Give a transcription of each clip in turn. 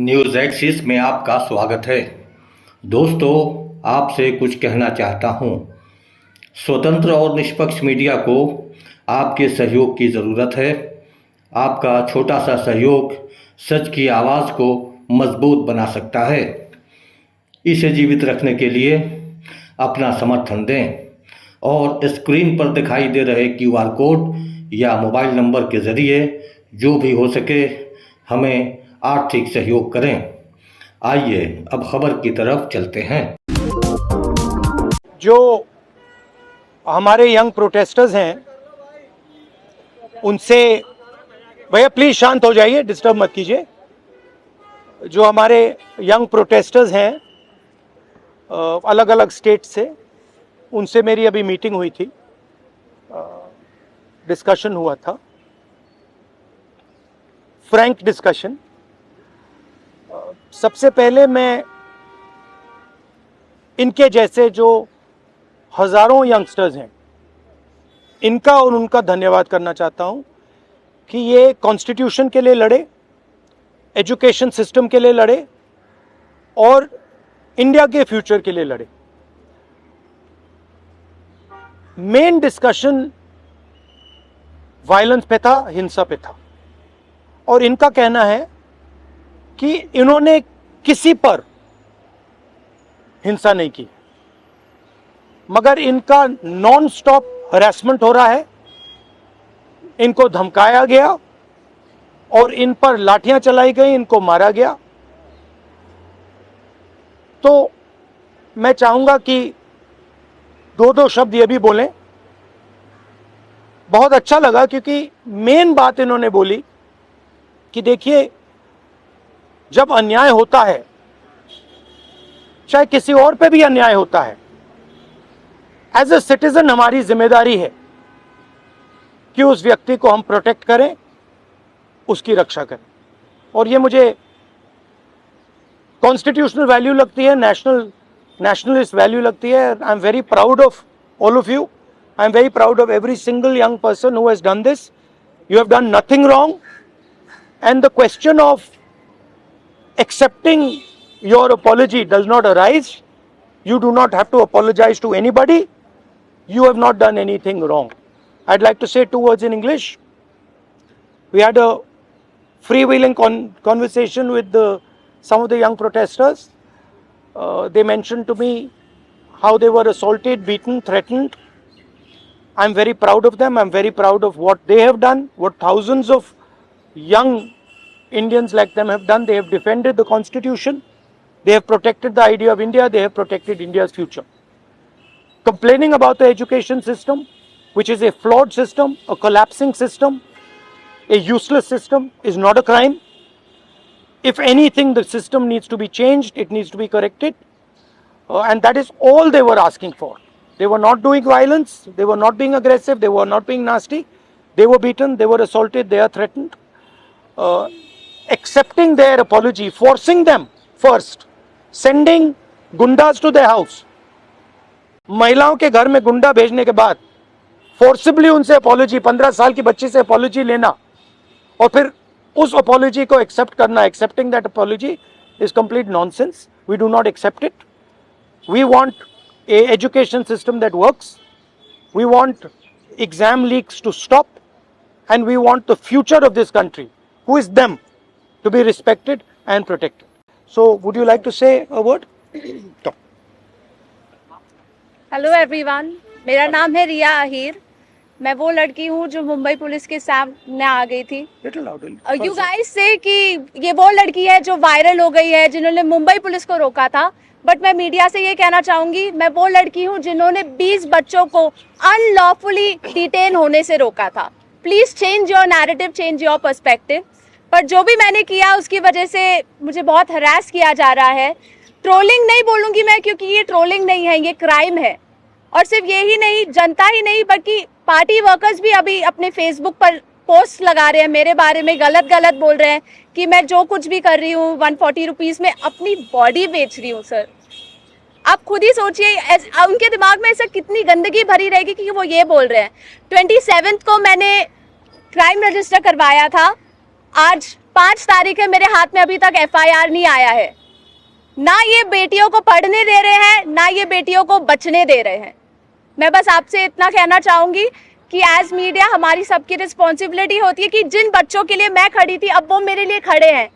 News axis में आपका स्वागत है। दोस्तों, आपसे कुछ कहना चाहता हूँ। स्वतंत्र और निष्पक्ष मीडिया को आपके सहयोग की ज़रूरत है। आपका छोटा सा सहयोग सच की आवाज़ को मजबूत बना सकता है। इसे जीवित रखने के लिए अपना समर्थन दें और स्क्रीन पर दिखाई दे रहे QR कोड या मोबाइल नंबर के ज़रिए जो भी हो सके हमें आर्थिक सहयोग करें। आइए अब खबर की तरफ चलते हैं। जो हमारे यंग प्रोटेस्टर्स हैं उनसे, भैया प्लीज शांत हो जाइए, डिस्टर्ब मत कीजिए। जो हमारे यंग प्रोटेस्टर्स हैं अलग अलग स्टेट से, उनसे मेरी अभी मीटिंग हुई थी, डिस्कशन हुआ था, फ्रैंक डिस्कशन। सबसे पहले मैं इनके जैसे जो हजारों यंगस्टर्स हैं इनका और उनका धन्यवाद करना चाहता हूं कि ये कॉन्स्टिट्यूशन के लिए लड़े, एजुकेशन सिस्टम के लिए लड़े और इंडिया के फ्यूचर के लिए लड़े। मेन डिस्कशन वायलेंस पे था, हिंसा पे था, और इनका कहना है कि इन्होंने किसी पर हिंसा नहीं की, मगर इनका नॉन स्टॉप हरासमेंट हो रहा है, इनको धमकाया गया और इन पर लाठियां चलाई गई, इनको मारा गया। तो मैं चाहूंगा कि दो शब्द ये भी बोलें। बहुत अच्छा लगा क्योंकि मेन बात इन्होंने बोली कि देखिए, जब अन्याय होता है, चाहे किसी और पे भी अन्याय होता है, एज ए सिटीजन हमारी जिम्मेदारी है कि उस व्यक्ति को हम प्रोटेक्ट करें, उसकी रक्षा करें। और ये मुझे कॉन्स्टिट्यूशनल वैल्यू लगती है, नेशनलिस्ट वैल्यू लगती है। I am very proud of all of you. I am very proud of every single young person who has done this. You have done nothing wrong, and the question of accepting your apology does not arise. You do not have to apologize to anybody. You have not done anything wrong. I'd like to say two words in English. We had a freewheeling conversation with some of the young protesters. They mentioned to me how they were assaulted, beaten, threatened. I'm very proud of them. I'm very proud of what they have done, what thousands of young Indians like them have done. They have defended the Constitution. They have protected the idea of India. They have protected India's future. Complaining about the education system, which is a flawed system, a collapsing system, a useless system, is not a crime. If anything, the system needs to be changed. It needs to be corrected. And that is all they were asking for. They were not doing violence, they were not being aggressive, they were not being nasty. They were beaten, they were assaulted, they are threatened. Accepting their apology, forcing them first, sending gundas to their house. महिलाओं के घर में गुंडा भेजने के बाद forcibly उनसे apology, 15 साल की बच्ची से अपॉलॉजी लेना और फिर उस अपॉलॉजी को एक्सेप्ट करना, accepting that apology is complete nonsense. We do not accept it. We want a education system that works. We want exam leaks to stop, and we want the future of this country, who is them, to be respected and protected. So would you like to say a word? Talk. Hello everyone, मेरा नाम है रिया अहीर. मैं वो लड़की हूँ जो Mumbai police के सामने आ गई थी. यू गाइस से कि ये वो लड़की है जो वायरल हो गई है, जिन्होंने मुंबई पुलिस को रोका था. बट मैं मीडिया से ये कहना चाहूंगी, मैं वो लड़की हूँ जिन्होंने 20 बच्चों को अनलॉफुली डिटेन होने से रोका था. Please change your narrative, change your perspective. पर जो भी मैंने किया उसकी वजह से मुझे बहुत हरास किया जा रहा है. ट्रोलिंग नहीं बोलूंगी मैं, क्योंकि ये ट्रोलिंग नहीं है, ये क्राइम है. और सिर्फ ये ही नहीं, जनता ही नहीं बल्कि पार्टी वर्कर्स भी अभी अपने फेसबुक पर पोस्ट लगा रहे हैं, मेरे बारे में गलत बोल रहे हैं कि मैं जो कुछ भी कर रही हूँ 140 रुपीज़ में अपनी बॉडी बेच रही हूँ. सर, आप खुद ही सोचिए, उनके दिमाग में ऐसा कितनी गंदगी भरी रहेगी कि वो ये बोल रहे हैं. 27 को मैंने क्राइम रजिस्टर करवाया था. आज 5 तारीख है, मेरे हाथ में अभी तक FIR नहीं आया है। ना ये बेटियों को पढ़ने दे रहे हैं, ना ये बेटियों को बचने दे रहे हैं। मैं बस आपसे इतना कहना चाहूंगी कि एज मीडिया हमारी सबकी रिस्पॉन्सिबिलिटी होती है कि जिन बच्चों के लिए मैं खड़ी थी अब वो मेरे लिए खड़े हैं।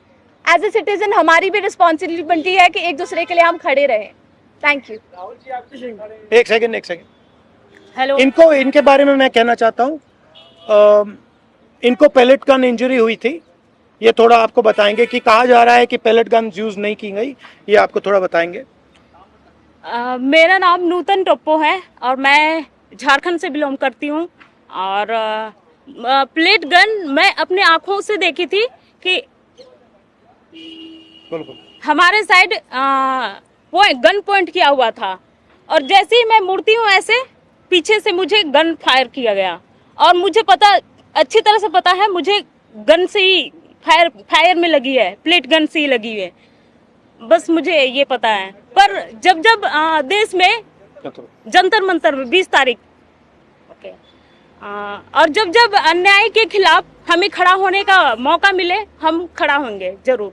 एज ए सिटीजन हमारी भी रिस्पॉन्सिबिलिटी है कि एक दूसरे के लिए हम खड़े रहें। Thank you. एक सेकंड हेलो, इनके बारे में मैं कहना चाहता हूँ। इनको पैलेट गन इंजरी हुई थी, ये थोड़ा आपको बताएंगे कि कहा जा रहा है कि पैलेट गन यूज नहीं की गई, ये आपको थोड़ा बताएंगे। मेरा नाम नूतन टोप्पो है और मैं झारखंड से बिलोंग करती हूँ। और प्लेट गन मैं अपने आँखों से देखी थी कि हमारे साइड वो गन पॉइंट किया हुआ था और जैसे ही मैं मुड़ती हूँ ऐसे पीछे से मुझे गन फायर किया गया। और मुझे पता, अच्छी तरह से पता है, मुझे गन से ही फायर में लगी है, प्लेट गन से ही लगी है, बस मुझे ये पता है। पर जब देश में जंतर मंतर में 20 तारीख और जब अन्याय के खिलाफ हमें खड़ा होने का मौका मिले, हम खड़ा होंगे जरूर।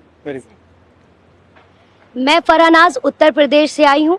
मैं फरहानाज उत्तर प्रदेश से आई हूँ।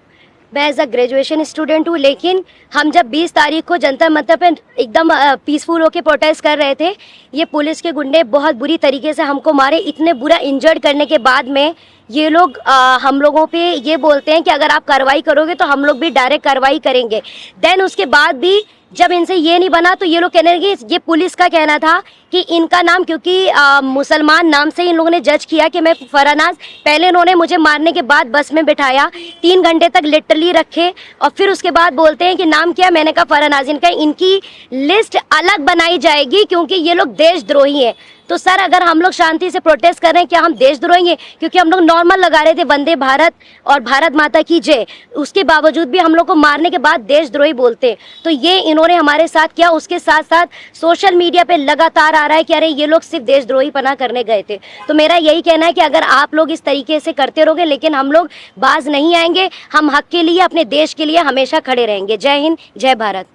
मैं एज अ ग्रेजुएशन स्टूडेंट हूँ, लेकिन हम जब 20 तारीख को जंतर मंतर पे एकदम पीसफुल होके प्रोटेस्ट कर रहे थे, ये पुलिस के गुंडे बहुत बुरी तरीके से हमको मारे। इतने बुरा इंजर्ड करने के बाद में ये लोग हम लोगों पे ये बोलते हैं कि अगर आप कार्रवाई करोगे तो हम लोग भी डायरेक्ट कार्रवाई करेंगे। देन उसके बाद भी जब इनसे ये नहीं बना तो ये लोग कहने लगे, ये पुलिस का कहना था कि इनका नाम क्योंकि मुसलमान नाम से इन लोगों ने जज किया कि मैं फरहानाज। पहले इन्होंने मुझे मारने के बाद बस में बिठाया, 3 घंटे तक लिटरली रखे और फिर उसके बाद बोलते हैं कि नाम क्या। मैंने कहा फरहानाज। इनकी लिस्ट अलग बनाई जाएगी क्योंकि ये लोग देशद्रोही हैं। तो सर, अगर हम लोग शांति से प्रोटेस्ट कर रहे हैं, क्या हम देशद्रोही हैं? क्योंकि हम लोग नॉर्मल लगा रहे थे वंदे भारत और भारत माता की जय, उसके बावजूद भी हम लोग को मारने के बाद देशद्रोही बोलते हैं। तो ये इन्होंने हमारे साथ किया। उसके साथ साथ सोशल मीडिया पे लगातार आ रहा है कि अरे ये लोग सिर्फ देशद्रोही पना करने गए थे। तो मेरा यही कहना है कि अगर आप लोग इस तरीके से करते रहोगे, लेकिन हम लोग बाज नहीं आएंगे। हम हक के लिए, अपने देश के लिए हमेशा खड़े रहेंगे। जय हिंद, जय भारत।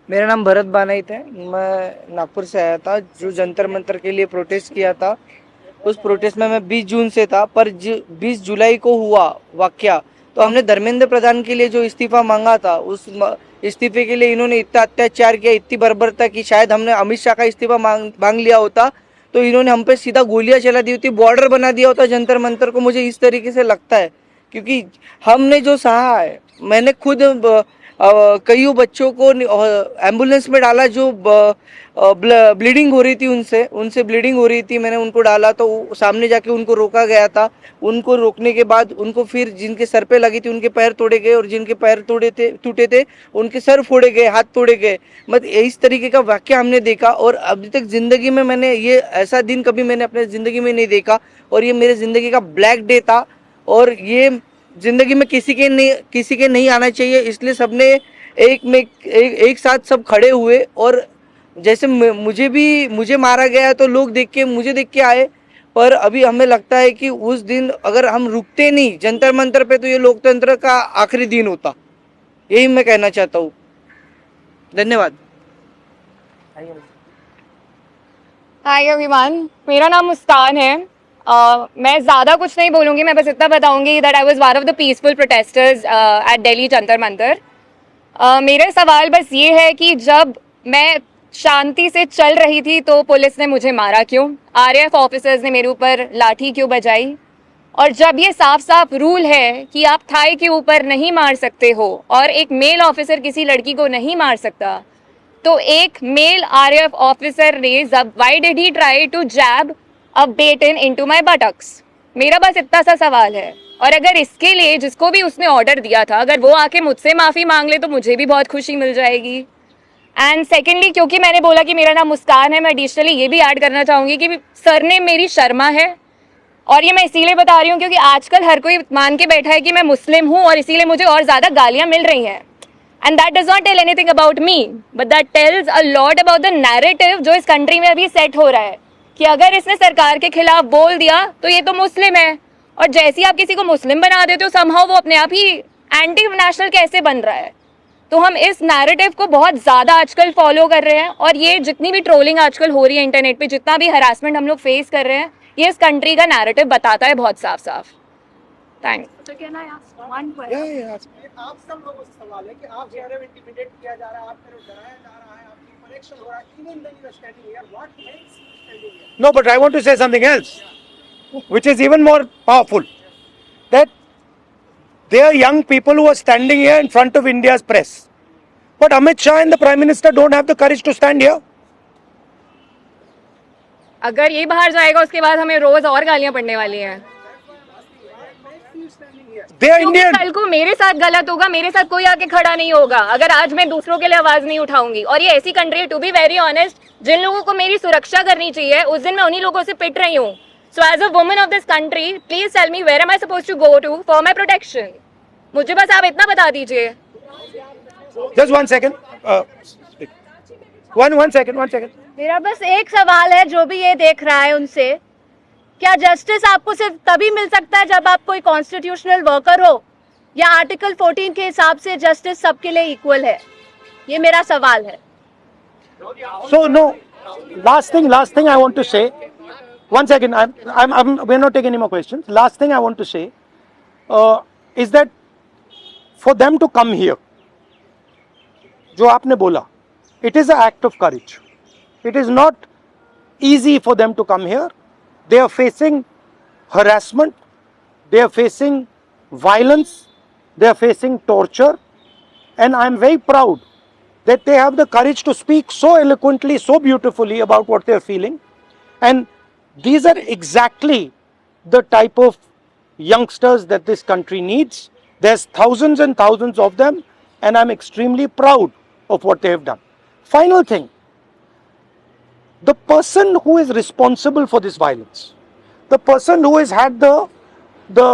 मेरा नाम भरत बानाइत है। मैं नागपुर से आया था, जो जंतर मंतर के लिए प्रोटेस्ट किया था। उस प्रोटेस्ट में मैं 20 जून से था, पर 20 जुलाई को हुआ वाकया, तो हमने धर्मेंद्र प्रधान के लिए जो इस्तीफा मांगा था, उस इस्तीफे के लिए इन्होंने इतना अत्याचार किया, इतनी बर्बरता की। शायद हमने अमित शाह का इस्तीफा मांग लिया होता तो इन्होंने हम पे सीधा गोलियां चला दी होती, बॉर्डर बना दिया होता जंतर मंतर को। मुझे इस तरीके से लगता है, क्योंकि हमने जो सहा है, मैंने खुद कई बच्चों को एम्बुलेंस में डाला जो ब्लीडिंग हो रही थी, उनसे ब्लीडिंग हो रही थी। मैंने उनको डाला तो सामने जाके उनको रोका गया था। उनको रोकने के बाद उनको फिर जिनके सर पे लगी थी उनके पैर तोड़े गए, और जिनके पैर टूटे थे उनके सर फोड़े गए, हाथ तोड़े गए। मतलब इस तरीके का वाकया हमने देखा, और अभी तक जिंदगी में मैंने ये ऐसा दिन कभी मैंने अपने जिंदगी में नहीं देखा। और ये मेरे जिंदगी का ब्लैक डे था, और ये जिंदगी में किसी के नहीं आना चाहिए। इसलिए सबने एक साथ सब खड़े हुए, और जैसे मुझे मारा गया तो लोग मुझे देख के आए। पर अभी हमें लगता है कि उस दिन अगर हम रुकते नहीं जंतर मंतर पे, तो ये लोकतंत्र का आखिरी दिन होता। यही मैं कहना चाहता हूँ। धन्यवाद। हाय एवरीवन, मेरा नाम मुस्कान है। मैं ज़्यादा कुछ नहीं बोलूँगी, मैं बस इतना बताऊँगी that I was one of the peaceful protesters at Delhi Jantar Mantar. मेरा सवाल बस ये है कि जब मैं शांति से चल रही थी तो पुलिस ने मुझे मारा क्यों? आरएएफ ऑफिसर्स ने मेरे ऊपर लाठी क्यों बजाई? और जब ये साफ साफ रूल है कि आप थाई के ऊपर नहीं मार सकते हो और एक मेल ऑफिसर किसी लड़की को नहीं मार सकता, तो एक मेल आरएएफ ऑफिसर ने why did he try to jab a baton into my buttocks? मेरा बस इतना सा सवाल है। और अगर इसके लिए जिसको भी उसने ऑर्डर दिया था, अगर वो आके मुझसे माफ़ी मांग ले तो मुझे भी बहुत खुशी मिल जाएगी। एंड सेकेंडली, क्योंकि मैंने बोला कि मेरा नाम मुस्कान है, मैं एडिशनली ये भी ऐड करना चाहूँगी कि सरनेम मेरी शर्मा है। और ये मैं इसीलिए बता रही हूँ क्योंकि आजकल हर कोई मान के बैठा है कि मैं मुस्लिम हूँ, और इसीलिए मुझे और ज़्यादा गालियाँ मिल रही हैं। And that does not tell anything about me, but that tells a lot about the narrative जो इस कंट्री में अभी सेट हो रहा है कि अगर इसने सरकार के खिलाफ बोल दिया तो ये तो मुस्लिम है, और जैसे ही आप किसी को मुस्लिम बना देते हो समहाउ वो अपने आप ही एंटी नेशनल कैसे बन रहा है। तो हम इस नैरेटिव को बहुत ज़्यादा आजकल फॉलो कर रहे हैं, और ये जितनी भी ट्रोलिंग आजकल हो रही है इंटरनेट पे, जितना भी हरासमेंट हम लोग फेस कर रहे हैं, ये इस कंट्री का नैरेटिव बताता है बहुत साफ साफ। थैंक्स। आप सब लोगों से सवाल है कि आप कह रहे हो इंटिमिडेट किया जा रहा है, आप कह रहे हो डराया जा रहा है, आपकी कनेक्शन हो रहा है, even when you are standing here, what makes you standing here? No, but I want to say something else, which is even more powerful. That there are young people who are standing here in front of India's press, but Amit Shah and the Prime Minister don't have the courage to stand here. अगर ये बाहर जाएगा उसके बाद हमें रोज और गालियां पड़ने वाली हैं। They are क्योंकि Indian. कल को मेरे साथ गलत होगा, मेरे साथ कोई आके खड़ा नहीं होगा अगर आज मैं दूसरों के लिए आवाज नहीं उठाऊंगी। और ये ऐसी कंट्री है, टू बी वेरी ऑनेस्ट, जिन लोगों को मेरी सुरक्षा करनी चाहिए उस दिन मैं उन्हीं लोगों से पिट रही हूँ। So as a woman of this country, please tell me where am I supposed to go to for my protection. मुझे बस आप इतना बता दीजिए। Just 1 second. One second. मेरा बस एक सवाल है जो भी ये देख रहा है उनसे, क्या जस्टिस आपको सिर्फ तभी मिल सकता है जब आप कोई कॉन्स्टिट्यूशनल वर्कर हो, या आर्टिकल 14 के हिसाब से जस्टिस सबके लिए इक्वल है? ये मेरा सवाल है। So no, last thing I want to say. 1 second, we're not taking any more questions. Last thing I want to say is that for them to come here, जो आपने बोला, it is an act of courage. It is not easy for them to come here. They are facing harassment, they are facing violence, they are facing torture, and I am very proud that they have the courage to speak so eloquently, so beautifully about what they are feeling. And these are exactly the type of youngsters that this country needs. There's thousands and thousands of them, and I'm extremely proud of what they have done. Final thing, the person who is responsible for this violence, the person who has had the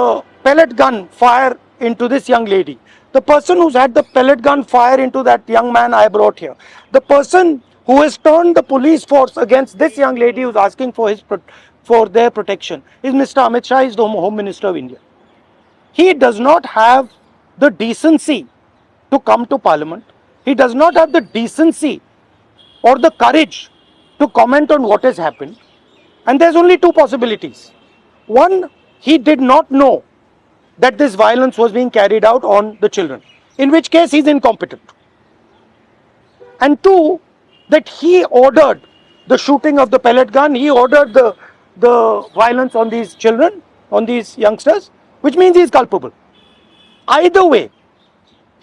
pellet gun fire into this young lady, the person who's had the pellet gun fire into that young man I brought here, the person who has turned the police force against this young lady who's asking for their protection, is Mr. Amit Shah, is the Home Minister of India. He does not have the decency to come to Parliament. He does not have the decency or the courage to comment on what has happened. And there's only two possibilities. One, he did not know that this violence was being carried out on the children, in which case he's incompetent. And two, that he ordered the shooting of the pellet gun, he ordered the violence on these children, on these youngsters, which means he is culpable. Either way,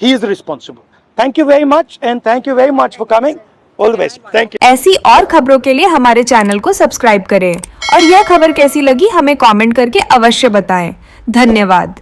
he is responsible. Thank you very much, and thank you very much for coming. All the best. Thank you. ऐसी और खबरों के लिए हमारे channel को subscribe करें और यह खबर कैसी लगी हमें कमेंट करके अवश्य बताएं। धन्यवाद।